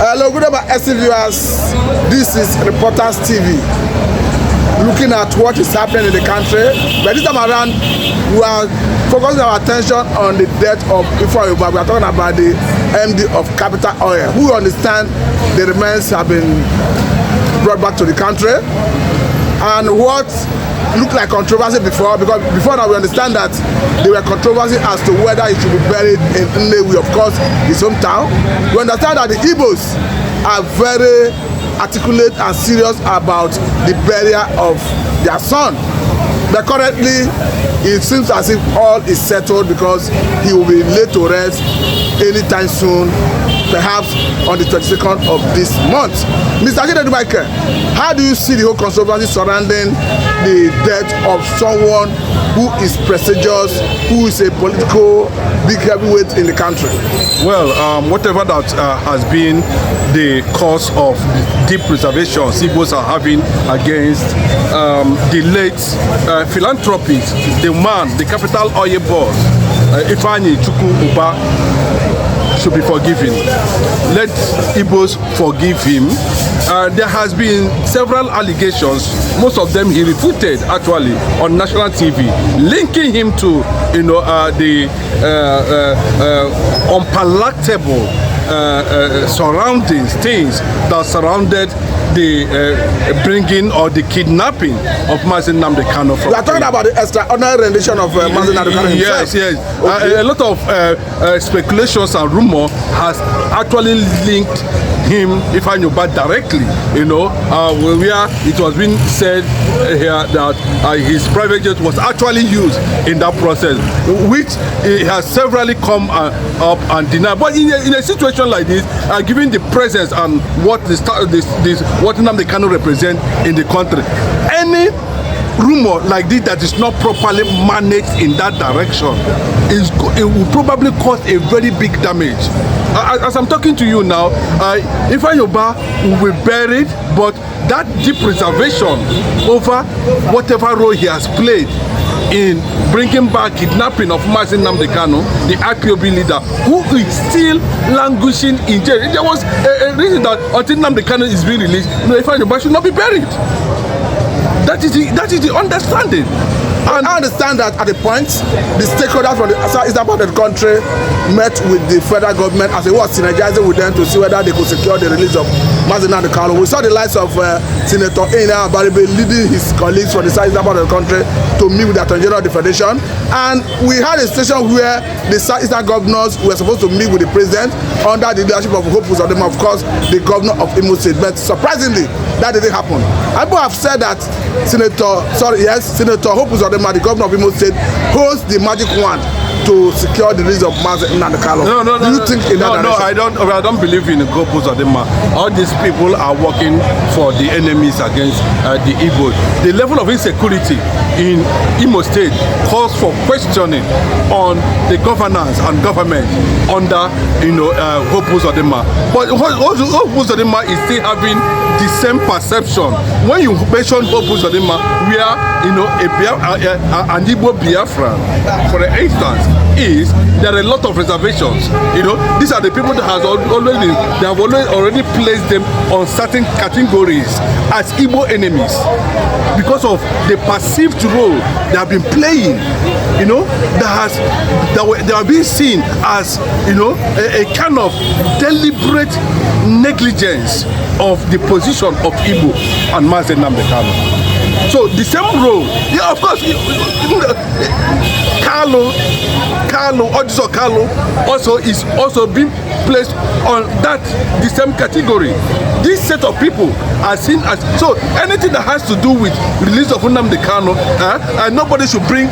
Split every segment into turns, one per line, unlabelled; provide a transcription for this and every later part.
Hello, good about SC viewers. This is Reporters TV, looking at what is happening in the country. But this time around, we are focusing our attention on the death of Ifeanyi. We are talking about the MD of Capital Oil, who understand the remains have been brought back to the country. And what looked like controversy before, because before now we understand that there were controversy as to whether it should be buried in Nnewi, of course, his hometown. We understand that the Igbos are very articulate and serious about the burial of their son. But currently, it seems as if all is settled because he will be laid to rest anytime soon, perhaps on the 22nd of this month. Mr. Michael, how do you see the whole controversy surrounding the death of someone who is prestigious, who is a political big heavyweight in the country?
Well, whatever that has been the cause of deep reservations Igbos are having against the late philanthropist, the man, the Capital Oil boss, Ifeanyi should be forgiven. Let Igbos forgive him. There has been several allegations, most of them he refuted actually on national TV, linking him to the unpalatable surroundings, things that surrounded the bringing or the kidnapping of Mazen Nnamdi Kanu.
We are talking about the extraordinary rendition of Mazen Nnamdi Kanu himself.
Yes. Okay. A lot of speculations and rumor has actually linked him, Ifeanyi, directly, where it was being said here that his private jet was actually used in that process, which he has severally come up and denied. But in a situation like this, given the presence and what what Nnamdi Kanu represent in the country, any rumor like this that is not properly managed in that direction it will probably cause a very big damage. As I'm talking to you now, Ifeanyi will be buried, but that deep reservation over whatever role he has played in bringing back kidnapping of Mazen Nnamdi Kanu, the IPOB leader, who is still languishing in jail. There was a reason that until Nnamdi Kanu is being released, Ifeanyi should not be buried. That is the understanding.
And I understand that at the point, the stakeholders from the southeastern part of the country met with the federal government as they were synergizing with them to see whether they could secure the release of Mazen Nnamdi Kanu. We saw the likes of Senator Ifeanyi leading his colleagues from the southeastern part of the country to meet with the Attorney General of the Federation. And we had a situation where the southeastern governors were supposed to meet with the president under the leadership of Hope Uzodinma, of course, the governor of Imo State. But surprisingly, that didn't happen. People have said that Senator Hope Uzodinma, the governor of Imo State, holds the magic wand to secure the release of Mazen Nnamdi Kanu.
No,
do you think in that direction?
I don't believe in Hope Uzodinma. All these people are working for the enemies against the Igbos. The level of insecurity in Imo State calls for questioning on the governance and government under Hope Uzodinma. But Hope Uzodinma is still having the same perception. When you mention Hope Uzodinma, we are an Igbo Biafran, for instance, there are a lot of reservations. These are the people that have already placed them on certain categories as Igbo enemies because of the perceived role they have been playing. They are being seen as a kind of deliberate negligence of the position of Igbo and Mazen Nnamdi Kanu. So the same role, of course, Kalu also is also being placed on the same category. This set of people are seen as, so anything that has to do with release of Nnamdi Kanu, and nobody should bring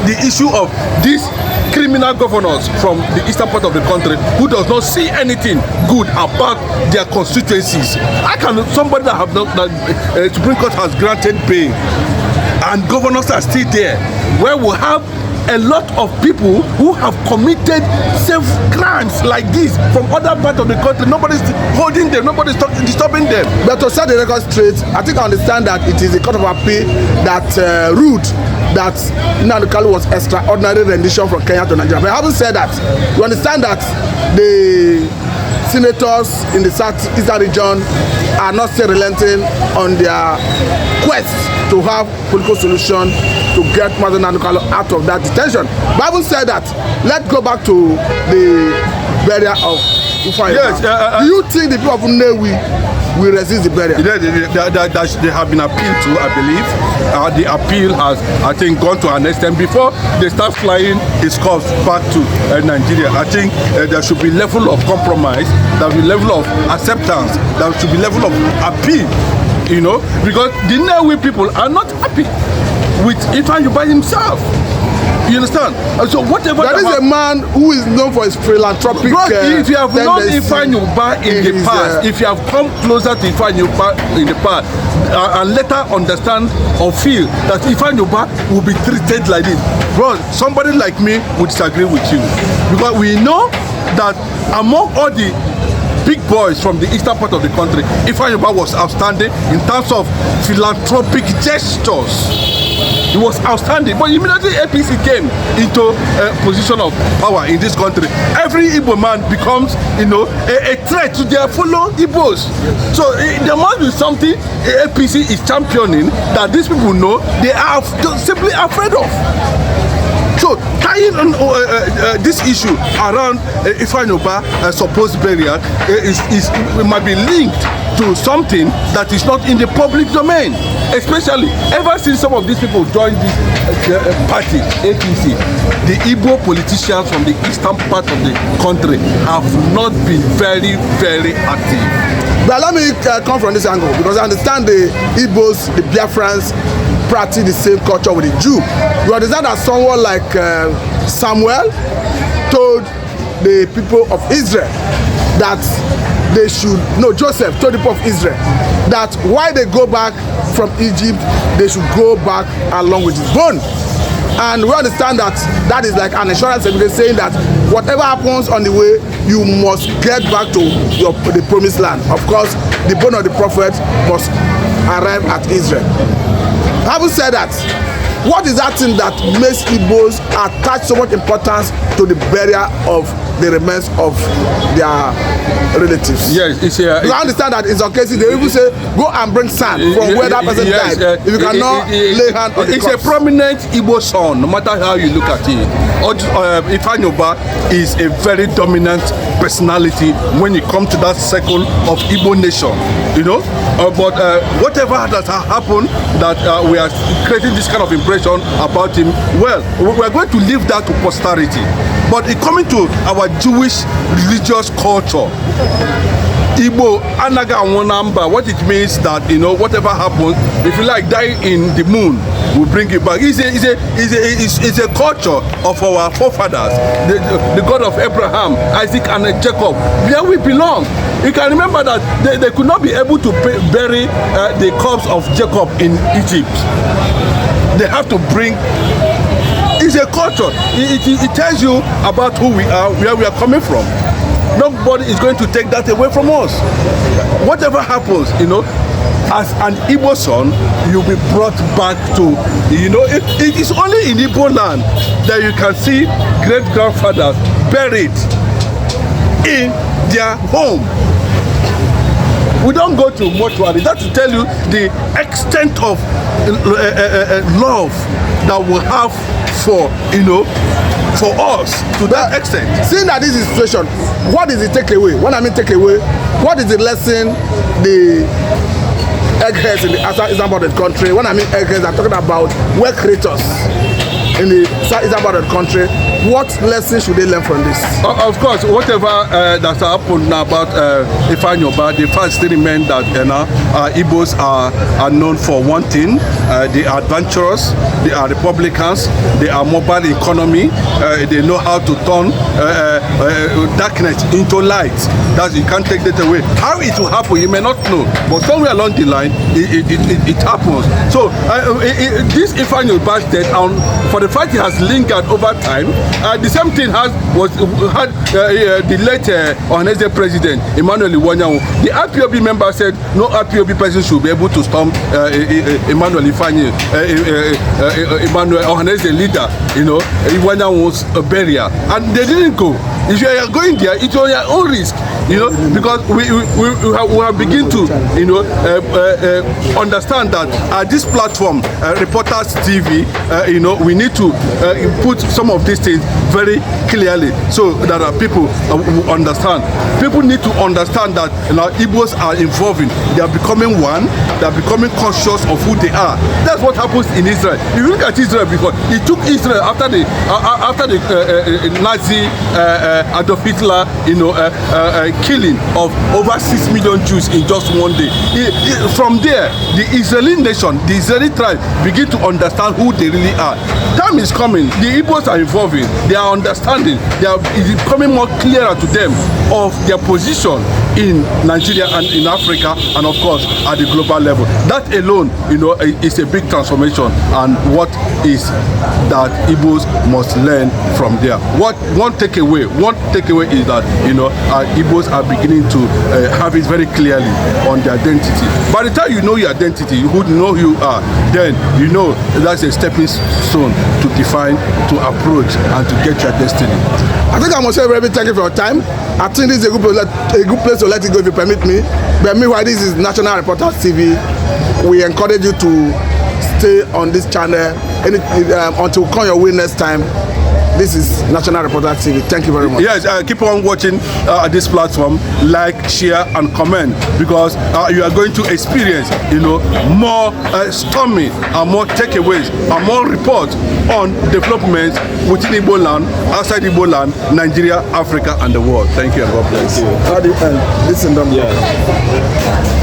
the issue of these criminal governors from the eastern part of the country who does not see anything good about their constituencies. Somebody that have not, Supreme Court has granted bail and governors are still there, where we have a lot of people who have committed self crimes like this from other parts of the country. Nobody's holding them, nobody's disturbing them.
But to set the record straight, I think I understand that it is a court of appeal that ruled that Nnamdi Kanu was extraordinary rendition from Kenya to Nigeria. But having said that, you understand that the senators in the southeastern region are not still relenting on their quest to have political solution to get Mazi Nnamdi Kanu out of that detention. Bible said that, let's go back to the burial of Ifeanyi.
Yes,
do you think the people of Nnewi will resist the burial?
They have been appealed to, I believe. The appeal has, I think, gone to an extent before they start flying his corpse back to Nigeria. I think there should be level of compromise, there should be level of acceptance, there should be level of appeal, you know, because the Nnewi people are not happy with Ifeanyi by himself. You understand? And so whatever
there is a man who is known for his philanthropic
if you have known Ifeanyi in the past, if you have come closer to Ifeanyi in the past, and later understand or feel that Ifeanyi will be treated like this, bro, somebody like me would disagree with you, because we know that among all the big boys from the eastern part of the country, Ifeanyi was outstanding in terms of philanthropic gestures. He was outstanding, but immediately APC came into a position of power in this country, every Igbo man becomes, you know, a threat to their fellow Igbos. So there must be something APC is championing that these people know they are simply afraid of. So tying on this issue around Ifeanyi supposed burial it might be linked to something that is not in the public domain. Especially ever since some of these people joined this party, APC, the Igbo politicians from the eastern part of the country have not been very, very active.
But let me come from this angle, because I understand the Igbos, the Biafrans, practice the same culture with the Jew. You understand that someone like Samuel told the people of Israel that they should, no, Joseph told the people of Israel that while they go back from Egypt, they should go back along with his bone. And we understand that that is like an insurance certificate saying that whatever happens on the way, you must get back to the promised land. Of course, the bone of the prophet must arrive at Israel. Having said that, what is that thing that makes Igbos attach so much importance to the burial of the remains of their relatives?
Yes,
I understand that in some cases they even say go and bring sand from where that person died. If you cannot lay hand on the corpse.
It's a prominent Igbo son, no matter how you look at it. Ifeanyi is a very dominant personality when it comes to that circle of Igbo nation, you know. But whatever that has happened, that we are creating this kind of impression about him, well, we are going to leave that to posterity. But coming to our Jewish religious culture, Igbo anaga number, what it means that, you know, whatever happens, if you like die in the moon, we'll bring it back. It's a culture of our forefathers, the God of Abraham, Isaac, and Jacob, where we belong. You can remember that they could not be able to bury the corpse of Jacob in Egypt. They have to bring. It's a culture. It tells you about who we are, where we are coming from. Nobody is going to take that away from us. Whatever happens, you know, as an Igbo son, you'll be brought back to, you know, it is only in Igbo land that you can see great-grandfathers buried in their home. We don't go to mortuary. That's to tell you the extent of love that we have for, you know, for us to that extent.
Seeing that this is the situation, what is the takeaway? When I mean takeaway, what is the lesson the eggheads in the southeastern part of the country, when I mean eggheads, I'm talking about work creators in the southeastern part of the country, what lesson should they learn from this?
Of course, whatever that's happened now about Ifeanyi, the fact still remains that Igbos are known for one thing. They are adventurous, they are Republicans, they are mobile economy, they know how to turn darkness into light. That you can't take that away. How it will happen, you may not know, but somewhere along the line, it happens. So this Ifeanyi death, for the fact it has lingered over time, the same thing had the late Ohanaeze president, Emmanuel Ifeanyi. The IPOB member said no IPOB person should be able to storm Emmanuel Ifeanyi, Emmanuel Ohanaeze leader, you know, Ifeanyi's burial. And they didn't go. If you are going there, it's on your own risk, you know, because we have begin to, you know, understand that at this platform, Reporters TV, you know, we need to put some of these things very clearly so that people will understand. People need to understand that, you know, Igbos are evolving. They are becoming one. They are becoming conscious of who they are. That's what happens in Israel. If you look at Israel, because it took Israel after the Nazi Adolf Hitler, you know, killing of over 6 million Jews in just one day. From there, the Israeli nation, the Israeli tribe, begin to understand who they really are. Time is coming. The Igbos are evolving. They are understanding. It is becoming more clearer to them of their position in Nigeria and in Africa, and of course at the global level. That alone, you know, is a big transformation. And what is that Igbos must learn from there? One takeaway is that, you know, Igbos are beginning to have it very clearly on their identity. By the time you know your identity, you know who you are, then you know that's a stepping stone to define, to approach, and to get your destiny.
I think I must say, Reverend, thank you for your time. I think this is a good place to let it go, if you permit me. But meanwhile, this is National Reporters TV. We encourage you to stay on this channel until we come your way next time. This is National Reporters TV. Thank you very much.
Yes, keep on watching this platform. Like, share, and comment, because you are going to experience, you know, more storming and more takeaways and more reports on developments within Igbo land, outside Igbo land, Nigeria, Africa, and the world. Thank you and God bless.
Thank you. How do you end? Listen, don't. Yeah.